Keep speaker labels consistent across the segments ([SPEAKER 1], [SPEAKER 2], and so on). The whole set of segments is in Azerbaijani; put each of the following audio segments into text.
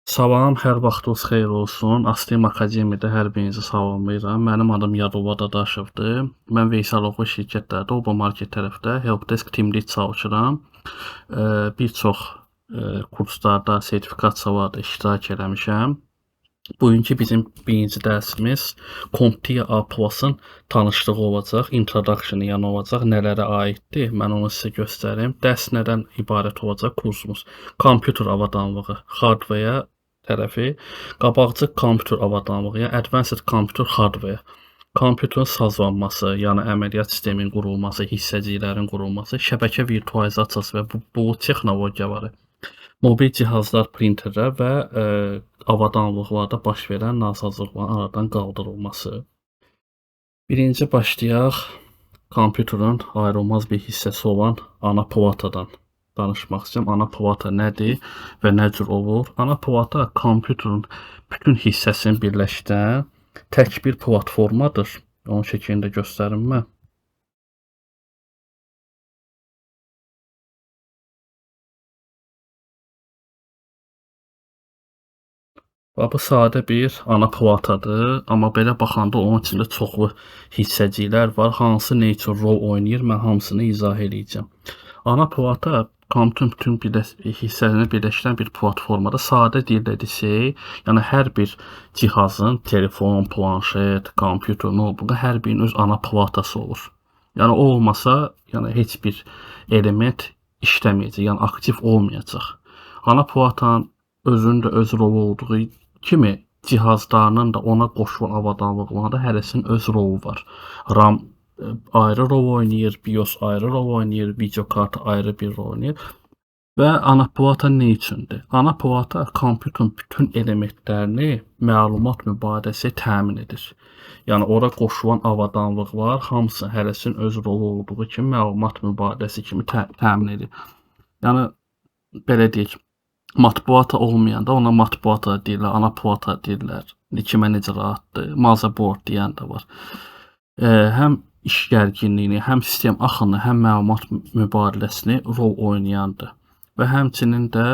[SPEAKER 1] Salam, hər vaxtınız xeyir olsun. Astem Akademiyada hər birinizi salamlayıram. Mənim adım Yadullah Dadaşovdur. Mən Veysel Oğlu şirkətlərdə, Oba Market tərəfdə Helpdesk Team Lead çalışıram. Bir çox kurslarda, sertifikasiyalarda iştirak eləmişəm. Bugünkü bizim birinci dərsimiz CompTIA A+-ın tanışlığı olacaq, introduction yəni olacaq, nələrə aiddir, mən onu sizə göstərim. Dərs nədən ibarət olacaq kursumuz? Kompüter avadanlığı, hardware tərəfi, qabaqcıl kompüter avadanlığı, yəni Advanced Computer Hardware. Kompüterin sazlanması, yəni əməliyyat sisteminin qurulması, hissəciklərin qurulması, şəbəkə virtualizasiyası və bu texnologiyaları, mobil cihazlar, printerlər və avadanlıqlarda baş verən nasazlıqların aradan qaldırılması. Birinci başlayaq kompüterin ayrılmaz bir hissəsi olan ana platadan danışmaq istəyirəm. Ana plata nədir və nə cür olur? Ana plata kompüterin bütün hissəsini birləşdirən tək bir platformadır. Onun şəklini də göstərim mən. Bu sadə bir ana platadır, amma belə baxanda onun içində çoxlu hissəciklər var. Hansı nə üçün rol oynayır, mən hamısını izah eləyəcəm. Ana plata kompüterin bütün hissəsini birləşdirən bir platformadır. Sadə dillə desək, yəni hər bir cihazın, telefon, planşet, kompüter, notebook, hər birinin öz ana platası olur. Yəni o olmasa, yəni heç bir element işləməyəcək, yəni aktiv olmayacaq. Ana platanın özünün də öz rolu olduğu kimi cihazlarının da ona qoşulan avadanlıqlarda hərəsinin öz rolu var. RAM ayrı rol oynayır, BIOS ayrı rol oynayır, video kartı ayrı bir rol oynayır. Və ana plata nə üçündür? Ana plata kompüterin bütün elementlərini məlumat mübadiləsiyə təmin edir. Yəni ora qoşulan avadanlıqlar hamısı hərəsinin öz rolu olduğu kimi məlumat mübadiləsi kimi təmin edir. Yəni belə deyək, matbuata olmayanda ona matbuata deyirlər, ana plata deyirlər. Kimə necə rahatdır, motherboard deyən də var. Həm iş gərginliyini, həm sistem axını, həm məlumat mübadiləsini rol oynayandır. Və həmçinin də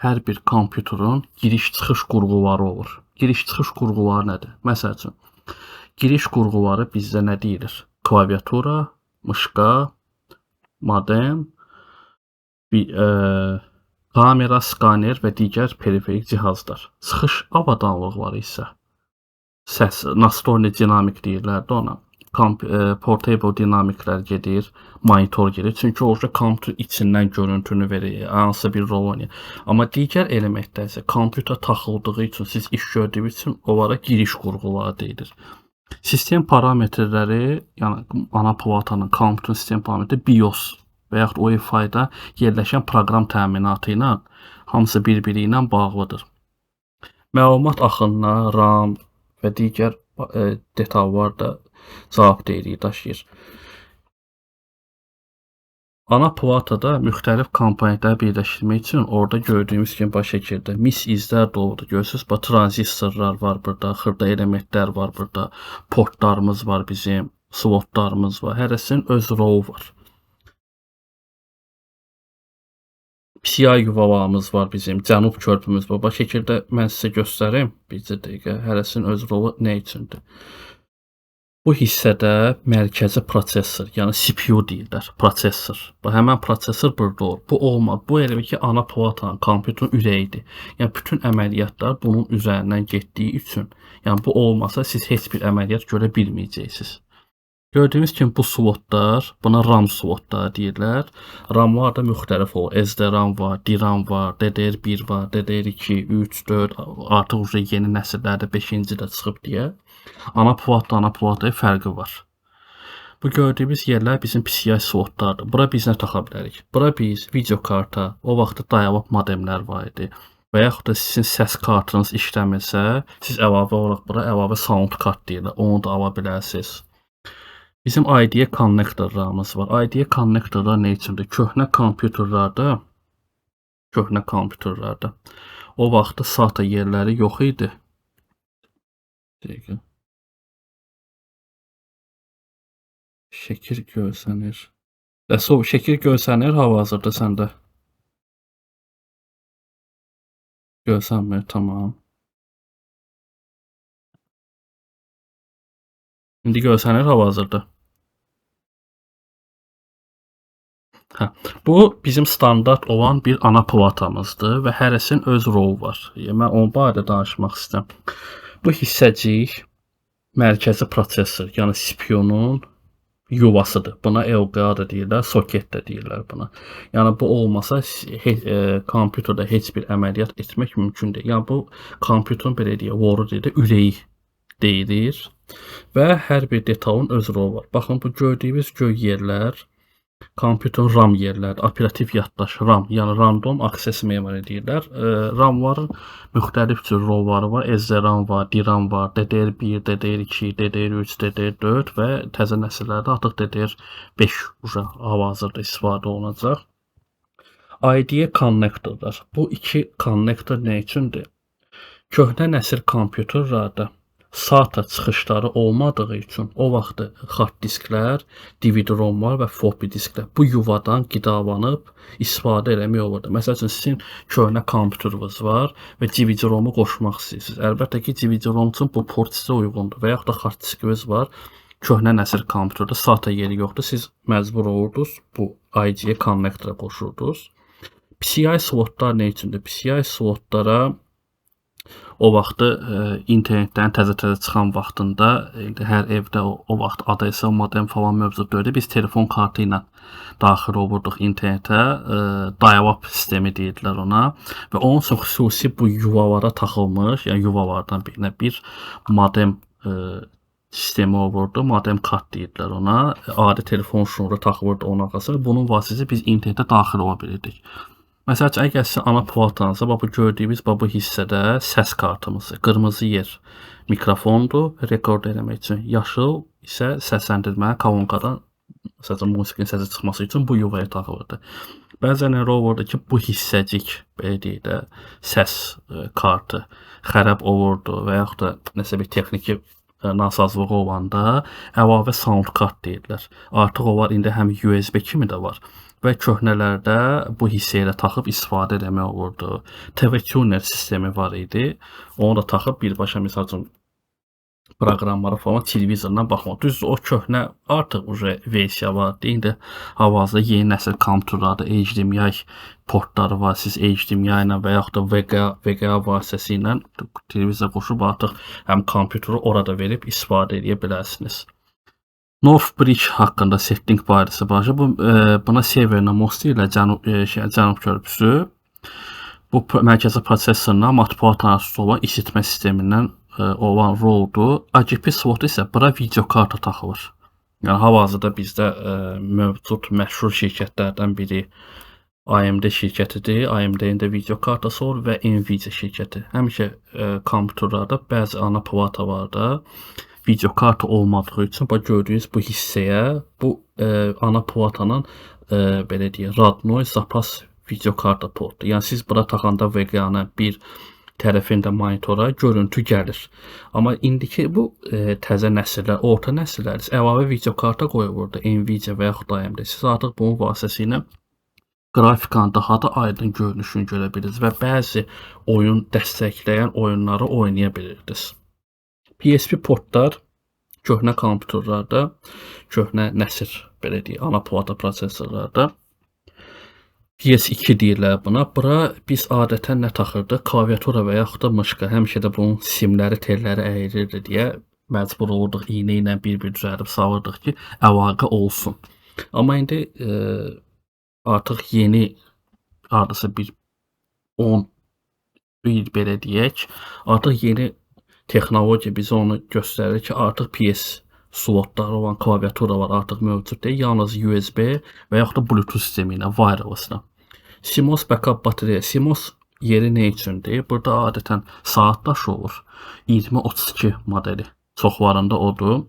[SPEAKER 1] hər bir kompüterin giriş-çıxış qurğuları olur. Giriş-çıxış qurğuları nədir? Məsəl üçün, giriş qurğuları bizdə nə deyilir? Klaviatura, mışqa, modem, kamera, skaner və digər periferik cihazlar. Çıxış avadanlıqları isə səs, nastroyni dinamik deyirlər də ona. Portable dinamiklər gedir, monitor gedir. Çünki orada kompüter içindən görüntünü verir, hansısa bir rol oynayır. Amma digər elementlər isə kompüter taxıldığı üçün, siz iş gördüyünüz üçün onlara giriş qurğuları deyilir. Sistem parametrləri, yəni ana platanın kompüterin sistem parametri BIOS və yaxud UEFI-da yerləşən proqram təminatı ilə hamısı bir-biri ilə bağlıdır. Məlumat axınına, RAM və digər detallar da cavabdehliyi daşıyır. Ana platada müxtəlif komponentləri birləşdirmək üçün orada gördüyümüz kimi baş şəkildə mis izlər də oldu. Görürsünüz, bax tranzistorlar var burada, xırda elementlər var burada, portlarımız var bizim, slotlarımız var. Hərəsinin öz rolu var. PCI yuvalarımız var bizim, cənub körpümüz var. Bax şəkildə mən sizə göstərim bircə dəqiqə. Hərəsinin öz rolu nə üçündür? Bu hissədə mərkəzi prosesor, yəni CPU deyirlər, prosesor. Bu həmən prosesor burada olur. Bu olmadı. Bu elə ki, ana platanın, kompüterin ürəyidir. Yəni bütün əməliyyatlar bunun üzərindən getdiyi üçün, yəni bu olmasa siz heç bir əməliyyat görə bilməyəcəksiniz. Gördüyünüz kimi bu slotlar, buna RAM slotları deyirlər. RAM-lar da müxtəlif olur. SDRAM var, DRAM var, DDR1 var, DDR2, 3, 4, artıq yeni nəsillərdə 5-ci də çıxıb deyə. Ana plataya fərqi var. Bu gördüyümüz yerlər bizim PCI slotlardır. Bura biz nə taxa bilərik? Bura biz video karta, o vaxtda dialog modemlər var idi. Və yaxud da sizin səs kartınız işləmirsə, siz əlavə olaraq bura əlavə sound kart deyirlər. Onu da ala bilərsiniz. Bizim IDE konnektorlarımız var. IDE konnektorlar nə üçündür? Köhnə kompüterlərdə o vaxtda SATA yerləri yox idi. Şəkil görsənir. Şəkil görsənir hal-hazırda səndə. Görsənmir, tamam. İndi görsənir hal-hazırda. Hə. Bu bizim standart olan bir ana platamızdır və hərəsinin öz rolu var. Mən onun barədə danışmaq istəyirəm. Bu hissəcik mərkəzi prosesor, yəni CPU-nun yuvasıdır. Buna LDA da deyirlər, soket də deyirlər buna. Yəni bu olmasa kompüterdə heç bir əməliyyat etmək mümkün deyil. Yəni bu kompüterin belə deyək, voru deyir, ürəyi deyilir və hər bir detalın öz rolu var. Baxın bu gördüyünüz göy yerlər kompüterin RAM yerləri, operativ yaddaş RAM, yəni random access memory deyirlər. RAM-ların müxtəlif cür rolları var. SRAM var, DRAM var, DDR1, DDR2, DDR3, DDR4 və təzə nəsillərdə artıq DDR5 hal-hazırda istifadə olunacaq. IDE konnektorlar. Bu iki konnektor nə üçündür? Köhnə nəsil kompüterlərdə SATA çıxışları olmadığı üçün o vaxt hard disklər, DVD-ROM-lar və floppy disklər bu yuvadan qidalanıb istifadə eləmək olurdu. Məsəl üçün sizin köhnə kompüteriniz var və DVD-ROM-u qoşmaq istəyirsiniz. Əlbəttə ki, DVD-ROM üçün bu port sizə uyğundur və yaxud da hard diskiniz var. Köhnə nəsil kompüterdə SATA yeri yoxdur. Siz məcbur olurdunuz bu IDE konnektora qoşurdunuz. PCI slotlar nə üçündür? PCI slotlara o vaxtı internetdən təzə-təzə çıxan vaxtında hər evdə o vaxt ADSL modem falan mövcud deyildi. Biz telefon kartı ilə daxil olurduq internetə. Dial-up sistemi deyirdilər ona və onun üçün xüsusi bu yuvalara taxılmış, yəni yuvalardan bir modem sistemi olurdu. Modem kart deyirdilər ona. Adi telefon şnuru taxılırdı onun arxasına. Bunun vasitəsilə biz internetə daxil ola bilirdik. Məsəl üçün, əgər sizin ana platanızda bu gördüyünüz bu hissədə səs kartımız, qırmızı yer mikrofondur, rekord eləmək üçün, yaşıl isə səsləndirmə kolonkadan məsələn musiqinin səsi çıxması üçün bu yuvaya taxılırdı. Bəzən elə olurdu ki, bu hissəcik belə deyək də səs kartı xərab olurdu və yaxud da nəsə bir texniki nasazlığı olanda əlavə sound kart deyirlər. Artıq o var, indi həm USB kimi də var. Və köhnələrdə bu hissəyə də taxıb istifadə etmək olurdu. TV tuner sistemi var idi. Onu da taxıb birbaşa misal üçün proqramlara falan televizordan baxmaq. Düzdür, o köhnə artıq versiya var. İndi hal-hazırda yeni nəsil kompüterlərdə HDMI portları var. Siz HDMI ilə və yaxud da VGA vasitəsilə televizora qoşub artıq həm kompüteri orada verib istifadə edə bilərsiniz. Northbridge haqqında setting barəsi var. Buna Severna Most ilə Cənub körpüsü bu mərkəzi prosesorla matbuat arzusu olan isitmə sistemindən olan roldur. AGP slotu isə bura video karta taxılır. Yəni hal-hazırda bizdə mövcud məşhur şirkətlərdən biri AMD şirkətidir. AMD-nin də video kartası olur və Nvidia şirkəti. Həmişə kompüterlərdə bəzi ana platalarda video kartı olmadığı üçün gördüyünüz bu hissəyə bu ana platanın belə deyək, radnoy zapas video karta portu. Yəni siz bura taxanda VGA-nın bir tərəfində monitora görüntü gəlir. Amma indiki bu təzə nəsillər, orta nəsillər əlavə video karta qoyulurdu. Nvidia və yaxud da AMD. Siz artıq bunun vasitəsilə qrafikanın daha da aydın görünüşünü görə bilirsiniz və bəzi oyun dəstəkləyən oyunları oynaya bilirsiniz. PSP portlar köhnə kompüterlərdə, köhnə nəsil belə deyək, ana plata prosesorlarda PS2 deyirlər buna. Bura biz adətən nə taxırdıq? Klaviatura və yaxud da mışqa. Həmişə də bunun simləri, telləri əyrilirdi deyə məcbur olurduq iynə ilə bir-bir düzəldib salırdıq ki, əlaqə olsun. Amma indi artıq yeni hardasa bir 10 il belə deyək, artıq yeni texnologiya bizə onu göstərir ki, artıq PS slotları olan klaviatura var, artıq mövcud deyil. Yalnız USB və yaxud da Bluetooth sistemi ilə, wirelesslə. CMOS backup batareya. CMOS yeri nə üçündür? Burada adətən saat daşı olur. 2032 modeli. Çoxlarında odur.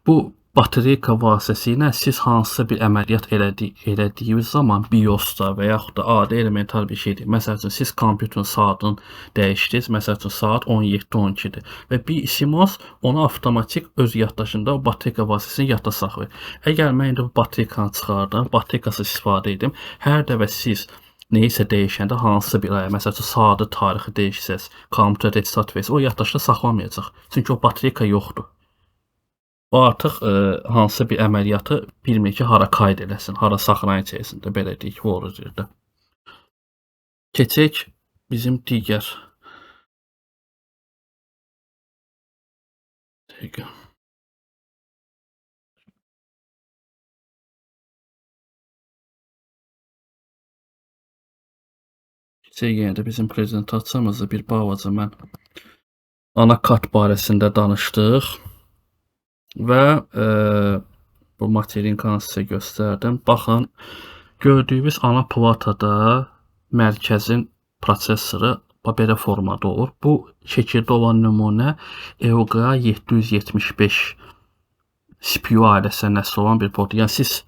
[SPEAKER 1] Bu batareyka vasitəsilə siz hansısa bir əməliyyat elədiyiniz zaman BIOS-da və yaxud da adi elementar bir şeydir. Məsəl üçün siz kompüterin saatını dəyişdiniz. Məsəl üçün saat 17:12-dir və bir CMOS onu avtomatik öz yaddaşında o batareyka vasitəsilə yadda saxlayır. Əgər mən indi bu batareykanı çıxardım, batareyası istifadə edim, hər dəfə siz neysə dəyişəndə hansısa bir aya, məsəl üçün saatı, tarixi dəyişsəz, kompüter restart versə, o yaddaşda saxlamayacaq. Çünki o bateriyka yoxdur. O artıq hansısa bir əməliyyatı bilmir ki, hara qayd eləsin, hara saxlayıcı etsin də, belə deyək, o yerdə. Keçək bizim digər dəqiqə. Keçək yenə də bizim prezentasiyamızda bir balaca mən anakart barəsində danışdıq və bu materinkanı sizə göstərdim. Baxın, gördüyünüz ana platada mərkəzin prosesoru belə formada olur. Bu şəkildə olan nümunə EUGA 775 CPU ailəsinə nəsil olan bir port. Yəni siz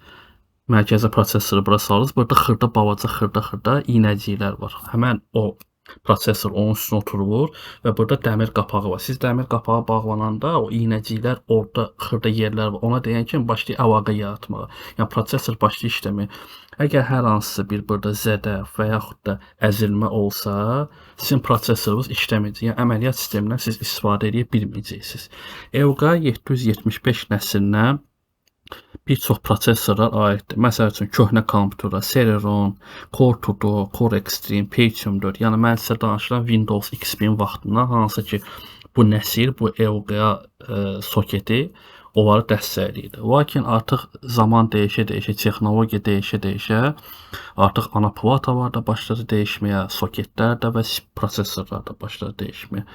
[SPEAKER 1] mərkəzi prosesoru bura salırız. Burada xırda balaca xırda iynəciklər var. Həmən o prosesor onun üstünə oturulur və burada dəmir qapağı var. Siz dəmir qapağı bağlananda o iynəciklər orada xırda yerlər var. Ona deyən kimi başlayır əlaqə yaratmağa. Yəni prosesor başlayır işləməyə. Əgər hər hansısa bir burada zədə və yaxud da əzilmə olsa, sizin prosesorunuz işləməyəcək. Yəni əməliyyat sistemindən siz istifadə edə bilməyəcəksiniz. EUGA 775 nəslinə bir çox prosesorlar aiddir. Məsəl üçün köhnə kompüterə Celeron, Core 2, Core Extreme, Pentium 4. Yəni mən sizə danışıram Windows XP-in vaxtından, hansı ki bu nəsil, bu EUGA soketi onları dəstəkləyirdi. Lakin artıq zaman dəyişə-dəyişə, texnologiya dəyişə-dəyişə artıq ana platalar da başladı dəyişməyə, soketlər də və prosesorlar da başladı dəyişməyə.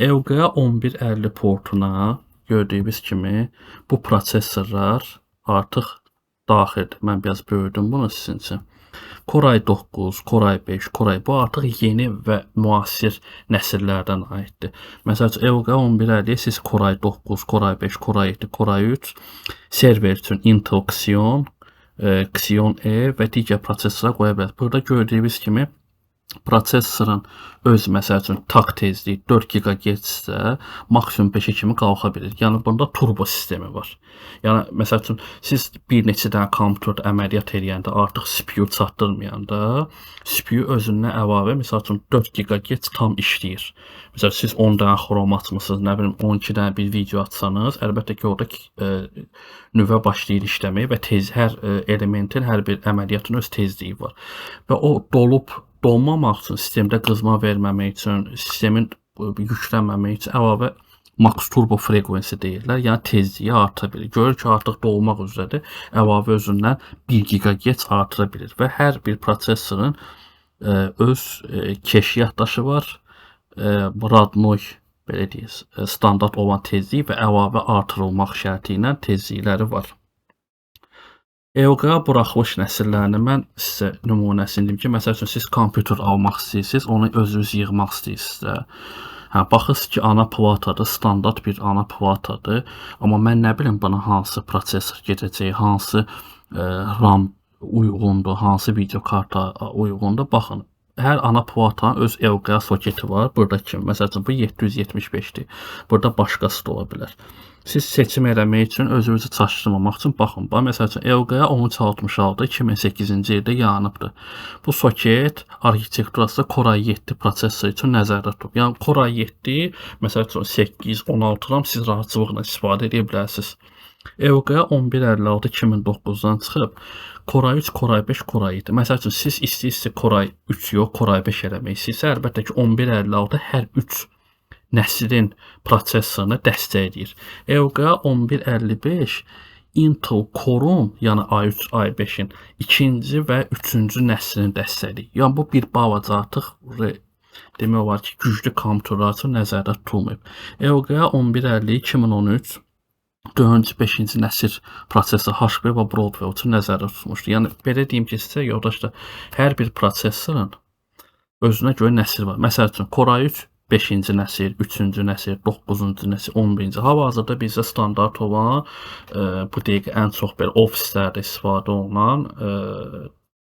[SPEAKER 1] EUGA 1150 portuna gördüyünüz kimi bu prosesorlar artıq daxildir. Mən biraz böyüdüm bunu sizin üçün. Core i9, Core i5, Core i bu artıq yeni və müasir nəsillərdən aiddir. Məsəl üçün EUGA 1150 siz Core i9, Core i5, Core i7, Core i3 server üçün Intel Xeon, Xeon E və digər prosesorlar qoya bilər. Burada gördüyünüz kimi prosesorun öz məsəl üçün tak tezliyi 4 GHz-də maksimum 5-ə kimi qalxa bilir. Yəni bunda turbo sistemi var. Yəni məsəl üçün siz bir neçə dənə kompüterdə əməliyyat eləyəndə artıq CPU çatdırmayanda CPU özündən əlavə məsəl üçün 4 GHz tam işləyir. Məsələn siz 10 dənə Chrome açmısınız, nə bilim 12 dənə bir video atsanız, əlbəttə ki orada nüvə başlayır işləməyə və hər elementin, hər bir əməliyyatın öz tezliyi var. Və o dolmamaq üçün, sistemdə qızma verməmək üçün, sistemin yüklənməmək üçün əlavə max turbo frequency deyirlər. Yəni tezliyi artıra bilir. Görür ki, artıq dolmaq üzrədir. Əlavə özündən 1 GHz artıra bilir və hər bir prosesorun öz keş yaddaşı var. Radnoy belə deyək, standart olan tezliyi və əlavə artırılmaq şərti ilə tezlikləri var. EUGA buraxılış nəsillərini mən sizə nümunəsini deyim ki, məsəl üçün siz kompüter almaq istəyirsiniz, onu özünüz yığmaq istəyirsinizsə. Baxırsınız ki, ana platadır, standart bir ana platadır, amma mən nə bilim buna hansı prosesor gedəcək, hansı RAM uyğundur, hansı video karta uyğundur. Baxın, hər ana platanın öz EUGA soketi var. Burada kimi, məsəl üçün bu 775-dir. Burada başqası da ola bilər. Siz seçim eləmək üçün özünüzü çaşdırmamaq üçün baxın. Məsəl üçün EUGA 1366 2008-ci ildə yanıbdır. Bu soket arxitekturası Core i7 prosesor üçün nəzərdə tutulub. Yəni Core i7, məsəl üçün 8, 16 RAM siz rahatçılıqla istifadə edə bilərsiniz. EUGA 1156 2009-dan çıxıb Core i3, Core i5, Core i7. Məsəl üçün siz istəyirsiniz Core i3 yox, Core i5 eləmək istəyirsə, əlbəttə ki 1156 hər 3 nəslin prosesorunu dəstəkləyir. EUGA 1155 Intel Core-un, yəni i3, i5-in ikinci və üçüncü nəslini dəstəkləyir. Yəni bu bir balaca artıq demək olar ki, güclü kompüterlər üçün nəzərdə tutulmayıb. EUGA 1150 2013 4-cü, 5-ci nəsil prosesor HP və Broadwell üçün nəzərdə tutulmuşdur. Yəni belə deyim ki, sizə yoldaşlar, hər bir prosesorun özünə görə nəsil var. Məsəl üçün Core i3 5-ci nəsil, 3-cü nəsil, 9-cu nəsil, 11-ci. Hal-hazırda bizdə standart olan bu dəqiqə ən çox belə ofislərdə istifadə olunan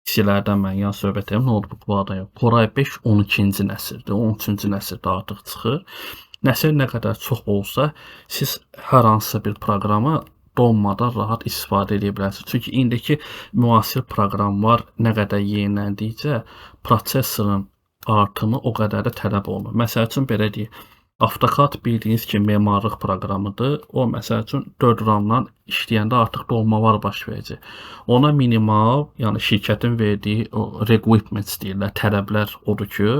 [SPEAKER 1] PC-lərdən mən yan söhbət edirəm, notebooklardan yox. Core i5 12-ci nəsildir, 13-cü nəsildə artıq çıxır. Nəsil nə qədər çox olsa, siz hər hansısa bir proqramı donmadan rahat istifadə edə bilərsiniz. Çünki indiki müasir proqramlar nə qədər yeniləndikcə prosesorun artımı o qədər də tələb olunur. Məsəl üçün belə deyək, AutoCAD bildiyiniz kimi memarlıq proqramıdır. O məsəl üçün 4 RAM-dan işləyəndə artıq donmalar baş verəcək. Ona minimal, yəni şirkətin verdiyi o requirements deyirlər, tələblər odur ki,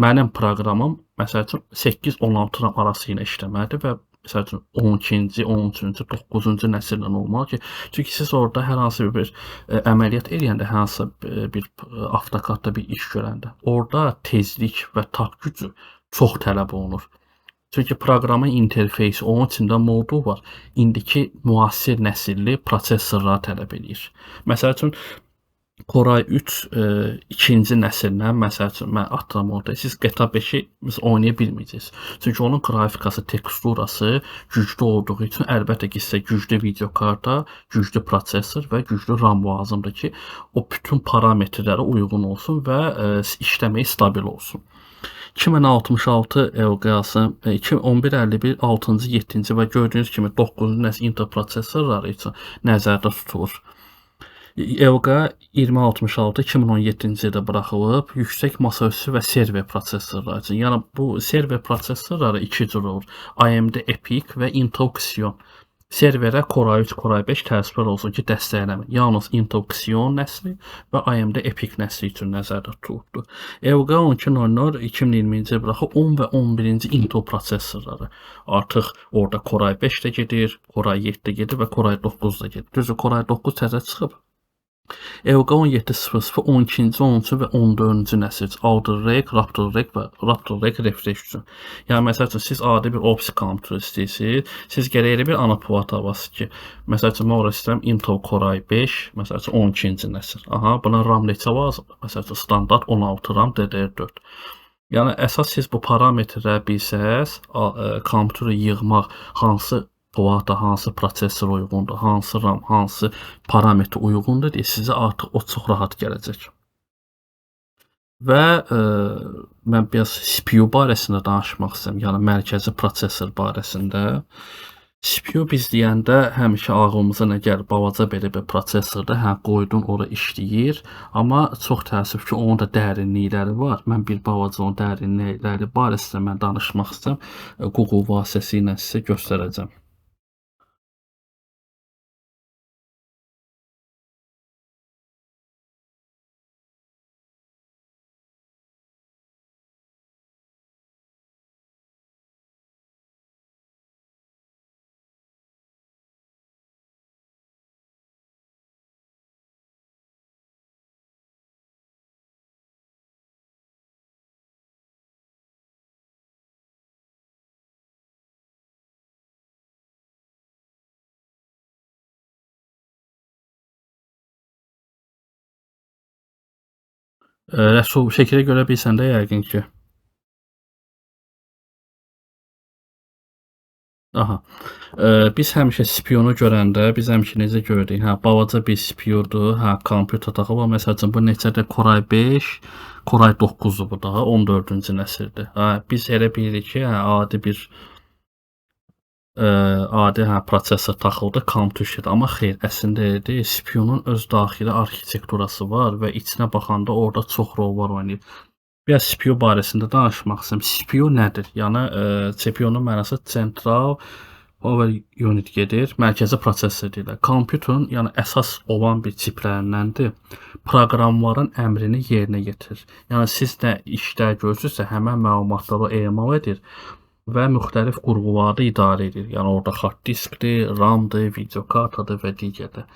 [SPEAKER 1] mənim proqramım məsəl üçün 8-16 RAM arası ilə işləməlidir və məsəl üçün 12-ci, 13-cü, 9-cu nəsillə olmalı ki, çünki siz orada hər hansı bir əməliyyat eləyəndə, hər hansı bir AutoCAD-da bir iş görəndə, orada tezlik və tab gücü çox tələb olunur. Çünki proqramın interfeysi, onun içində modul var. İndiki müasir nəsilli prosesorlar tələb edir. Məsəl üçün Koray 3 ikinci nəsildən, məsəl üçün mən atıram orada, siz GTA 5-i oynaya bilməyəcəksiniz. Çünki onun qrafikası, teksturası güclü olduğu üçün əlbəttə ki, sizə güclü videokarta, güclü prosesor və güclü RAM lazımdır ki, o bütün parametrlərə uyğun olsun və işləməyi stabil olsun. 2066 EOGAS-ın 1151 6-cı, 7-ci və gördüyünüz kimi 9-cu nəsil Intel prosesorları üçün nəzərdə tutulur. EOGA 2066 2017-ci ildə buraxılıb, yüksək masaüstü və server prosesorları üçün. Yəni bu server prosesorları iki cür olur. AMD EPIC və Intel Xeon. Serverə Koray 3, Koray 5 təəssüflər olsun ki, dəstəkləmir. Yalnız Intel Xeon nəsli və AMD EPIC nəsli üçün nəzərdə tutulubdur. EOGA 1200 2020-ci il buraxıb 10 və 11-ci Intel prosesorları. Artıq orada Koray 5 də gedir, Koray 7 də gedir və Koray 9 da gedir. Düzdür, Koray 9 təzə çıxıb. EOGA 1700 12-ci, 13-cü və 14-cü nəsil Alder Lake, Raptor Lake və Raptor Lake Refresh üçün. Yəni məsəl üçün siz adi bir Office kompüter istəyirsiniz, siz gərək elə bir ana plat alasınız ki, məsəl üçün mən orada istəyirəm Intel Koray 5, məsəl üçün 12-ci nəsil. Aha, buna RAM neçə lazımdır? Məsəl üçün standart 16 RAM DDR4. Yəni əsas siz bu parametrləri bilsəz, kompüteri yığmaq hansı plata, hansı prosesor uyğundur, hansı RAM, hansı parametr uyğundur deyə sizə artıq o çox rahat gələcək. Və mən biraz CPU barəsində danışmaq istəyirəm, yəni mərkəzi prosesor barəsində. CPU biz deyəndə həmişə ağlımıza nə gəlir, balaca belə bir prosesorda, hə, qoydun ora işləyir, amma çox təəssüf ki, onun da dərinlikləri var. Mən bir balaca onun dərinlikləri barəsində mən danışmaq istəyirəm, Google vasitəsilə sizə göstərəcəm. Rəsul, şəkili görə bilsən də yəqin ki. Aha. Biz həmişə CPU-nu görəndə, biz həmişə necə görürük? Hə, balaca bir CPU-dur, hə, kompüter taxıl var. Məsəl üçün, bu neçədir? Koray 5, Koray 9-dur bu da, 14-cü nəsildir. Hə, biz elə bilirik ki, hə, adi prosesor taxıldı, kompüter. Amma xeyr, əslində elə deyil. CPU-nun öz daxili arxitekturası var və içinə baxanda orada çox rollar oynayır. Biraz CPU barəsində danışmaq istəyirəm. CPU nədir? Yəni CPU-nun mənası Central Power Unit gedir, mərkəzi prosesor deyirlər. Kompüterin yəni əsas olan bir çiplərindəndir. Proqramların əmrini yerinə yetirir. Yəni siz nə işlər görürsünüzsə, həmin məlumatları emal edir və müxtəlif qurğularda idarə edir. Yəni orada hard diskdir, RAM-dır, videokartadır və digərlər.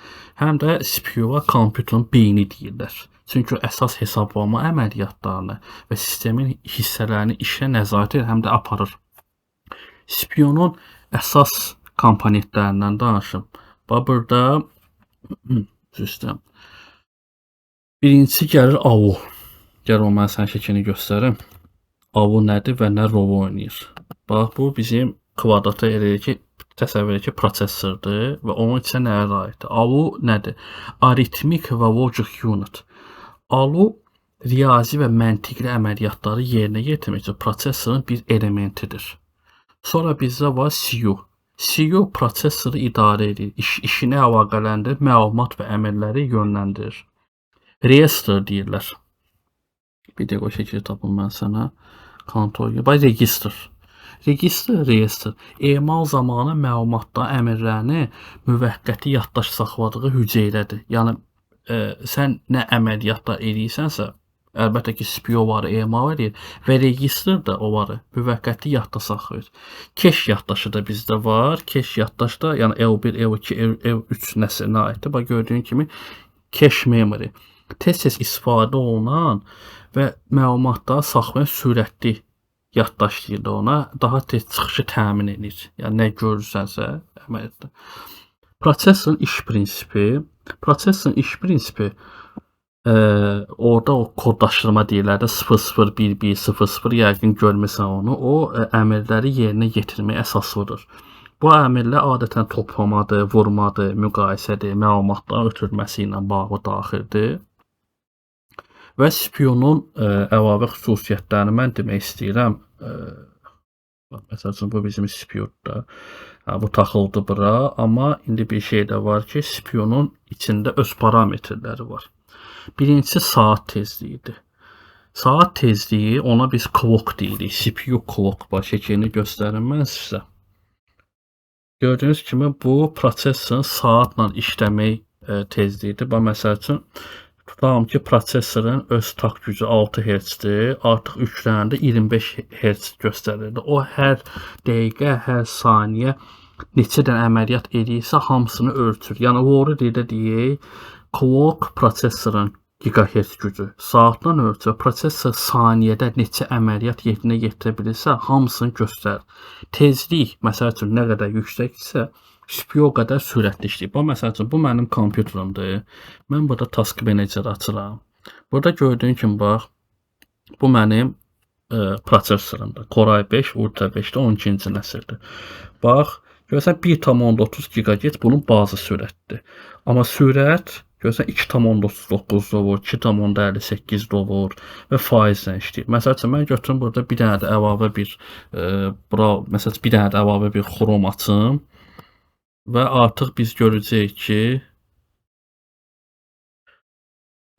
[SPEAKER 1] Həm də CPU-ya kompüterin beyni deyirlər. Çünki əsas hesablama əməliyyatlarını və sistemin hissələrini işə nəzarət edir, həm də aparır. CPU-nun əsas komponentlərindən danışım. Burada birincisi gəlir AU. Gəl o mən sənə şəklini göstərim. AU nədir və nə rol oynayır? Bax, bu bizim kvadrata elə ki, təsəvvür ki, prosesordur və onun içə nəyə aiddir? AU nədir? Arithmetic və Logic Unit. ALU riyazi və məntiqli əməliyyatları yerinə yetirmək üçün prosesorun bir elementidir. Sonra bizdə var CPU. CPU prosesoru idarə edir, işini əlaqələndirir, məlumat və əmrləri yönləndirir. Reestr deyirlər. Bir dəqiqə o şəkili tapım mən sənə. Kontrol, registr. Reestr. Emal zamanı məlumatda əmrlərini müvəqqəti yaddaş saxladığı hüceyrədir. Yəni sən nə əməliyyatlar edirsənsə, əlbəttə ki, CPU onları emal edir və registr də onları müvəqqəti yadda saxlayır. Cache yaddaşı da bizdə var. Cache yaddaş da, yəni L1, L2, L3 nəslinə aiddir. Bax gördüyün kimi cache memory. Tez-tez istifadə olunan və məlumatları saxlayan sürətli yaddaş deyirlər ona, daha tez çıxışı təmin edir. Yəni nə görürsənsə əməliyyatda. Prosesorun iş prinsipi orada o kodlaşdırma deyirlər də 0011 00 yəqin görmüsən onu. O əmrləri yerinə yetirməyə əsaslıdır. Bu əmrlər adətən toplamadır, vurmadır, müqayisədir, məlumatların ötürülməsi ilə bağlı daxildir. Və CPU-nun əlavə xüsusiyyətlərini mən demək istəyirəm. Məsələn, bu bizim CPU-dur. Bu taxıldı bura, amma indi bir şey də var ki, CPU-nun içində öz parametrləri var. Birincisi saat tezliyidir. Saat tezliyi, ona biz clock deyirik. CPU clock var, şəklini göstərim mən sizə. Gördüyünüz kimi bu prosesorun saatla işləmək tezliyidir. Məsəl üçün, tutalım ki, prosesorun öz tak gücü 6 Hz-dir, artıq yükləndə 25 Hz göstərirdi. O hər dəqiqə, hər saniyə neçə dənə əməliyyat edirsə, hamısını ölçür. Yəni, doğru dildə deyək, clock prosesorun gigahertz gücü saatdan ölçür. Prosesor saniyədə neçə əməliyyat yerinə yetirə bilirsə, hamısını göstərir. Tezlik, məsəl üçün, nə qədər yüksəkdirsə, CPU o qədər sürətli işləyir. Məsəl üçün, bu mənim kompüterimdir. Mən burada task manager açıram. Burada gördüyün kimi, bax, bu mənim prosesorumdur. Core i5, Ultra 5-də 12-ci nəsildir. Bax, görürsən 1,30 GHz bunun bazı sürətdir. Amma sürət, görürsən 2,39 olur, 2,58 olur və faizlə işləyir. Məsəl üçün, mən götürüm burada bir dənə də əlavə bir Chrome açım. Və artıq biz görəcəyik ki,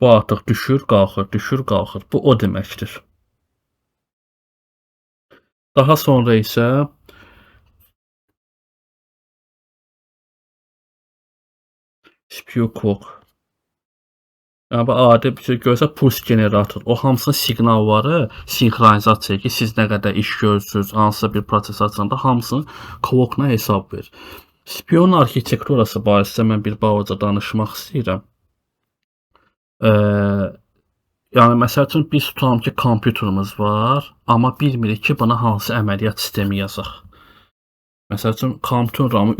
[SPEAKER 1] bu artıq düşür, qalxır. Bu o deməkdir. Daha sonra isə CPU clock. Yəni, adi bir şey görsə puls generator. O hamısının siqnalları sinxronizasiya ki, siz nə qədər iş görürsünüz, hansısa bir proses açanda hamısını clockla hesab verir. CPU-nun arxitekturası barəsində mən bir balaca danışmaq istəyirəm. Yəni, məsəl üçün, biz tutalım ki, kompüterimiz var, amma bilmirik ki, buna hansı əməliyyat sistemi yazaq. Məsəl üçün, kompüterin RAM-ı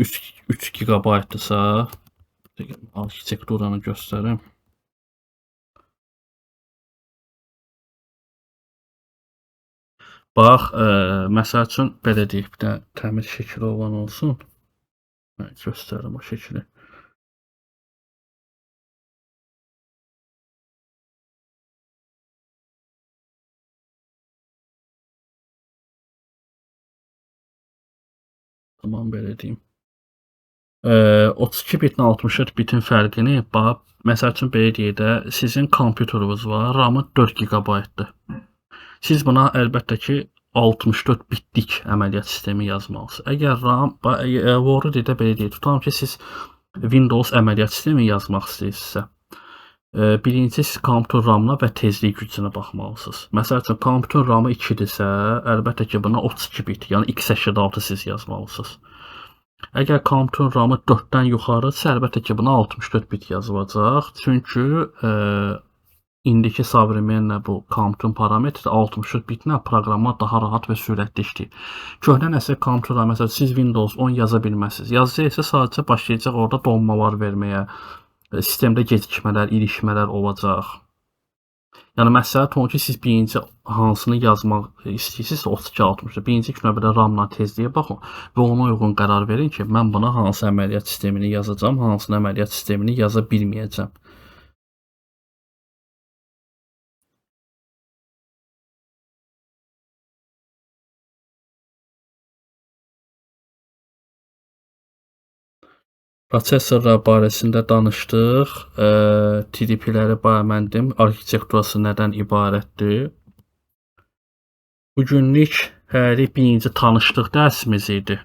[SPEAKER 1] 3 GB-dırsa, arxitekturanı göstərim. Bax, məsəl üçün, belə deyək, bir dənə təmiz şəkili olan olsun. Mən göstərim o şəkili. Tamam, belə deyim. 32 bitlə 64 bitin fərqini, bax, məsəl üçün, belə deyək də, sizin kompüteriniz var, RAM-ı 4 GB-dır. Siz buna əlbəttə ki, 64 bitlik əməliyyat sistemi yazmalısınız. Əgər RAM, doğru dildə belə deyək, tutalım ki, siz Windows əməliyyat sistemi yazmaq istəyirsinizsə, birinci siz kompüter RAM-ına və tezlik gücünə baxmalısınız. Məsəl üçün, kompüter RAM-ı 2-dirsə, əlbəttə ki, buna 32 bit, yəni x86 siz yazmalısınız. Əgər kompüter RAM-ı 4-dən yuxarıdırsa, əlbəttə ki, buna 64 bit yazılacaq. Çünki indiki savremenlə bu kompüterin parametri 64 bitlə proqramlar daha rahat və sürətli işləyir. Köhnə nəsil kompüterlər, məsələn, siz Windows 10 yaza bilməzsiniz. Yazacaqsa sadəcə başlayacaq orada donmalar verməyə, sistemdə gecikmələr, ilişmələr olacaq. Yəni, məsləhət olur ki, siz birinci hansını yazmaq istəyirsinizsə 32-60, birinci ilk növbədə RAM-la tezliyə baxın və ona uyğun qərar verin ki, mən buna hansı əməliyyat sistemini yazacağam, hansı əməliyyat sistemini yaza bilməyəcəm. Prosesorlar barəsində danışdıq. TDP-ləri bəyəndim. Arxitekturası nədən ibarətdir? Bu günlük hələlik birinci tanışlıq dərsimiz idi.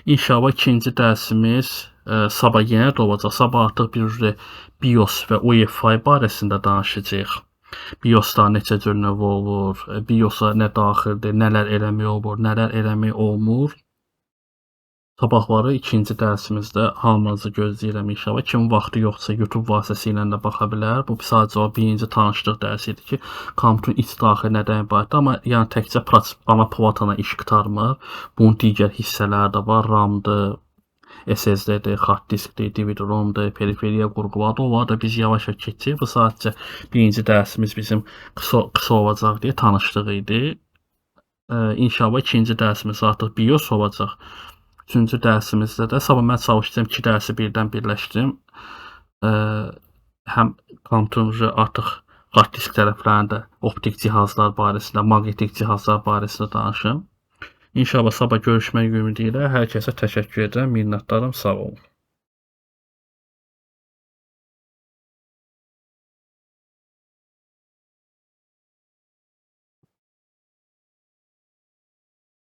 [SPEAKER 1] İnşallah ikinci dərsimiz sabah yenə də olacaq. Sabah artıq bir BIOS və UEFI barəsində danışacağıq. BIOS-da neçə cür növ olur, BIOS-a nə daxildir, nələr eləmək olur, nələr eləmək olmur. Sabahları ikinci dərsimizdə hamınızı gözləyirəm inşallah. Kimin vaxtı yoxsa YouTube vasitəsilə də baxa bilər. Bu sadəcə o birinci tanışlıq dərsi idi ki, kompüterin iç daxili nədən ibarətdir. Amma yəni təkcə ana platana iş qurtarmır. Bunun digər hissələri də var. RAM-dır, SSD-dir, hard diskdir, DVD-ROM-dur, periferiya qurğulardır. Onları da biz yavaş-yavaş keçəcəyik. Bu sadəcə birinci dərsimiz bizim qısa olacaq deyə tanışlıq idi. İnşallah ikinci dərsimiz artıq BIOS olacaq. Üçüncü dərsimizdə də sabah mən çalışacağam 2 dərsi birdən birləşdirim. Həm kompüterin artıq hard disk tərəflərində optik cihazlar barəsində, maqnetik cihazlar barəsində danışım. İnşallah sabah görüşmək ümidi ilə hər kəsə təşəkkür edirəm, minnətdaram, sağ olun.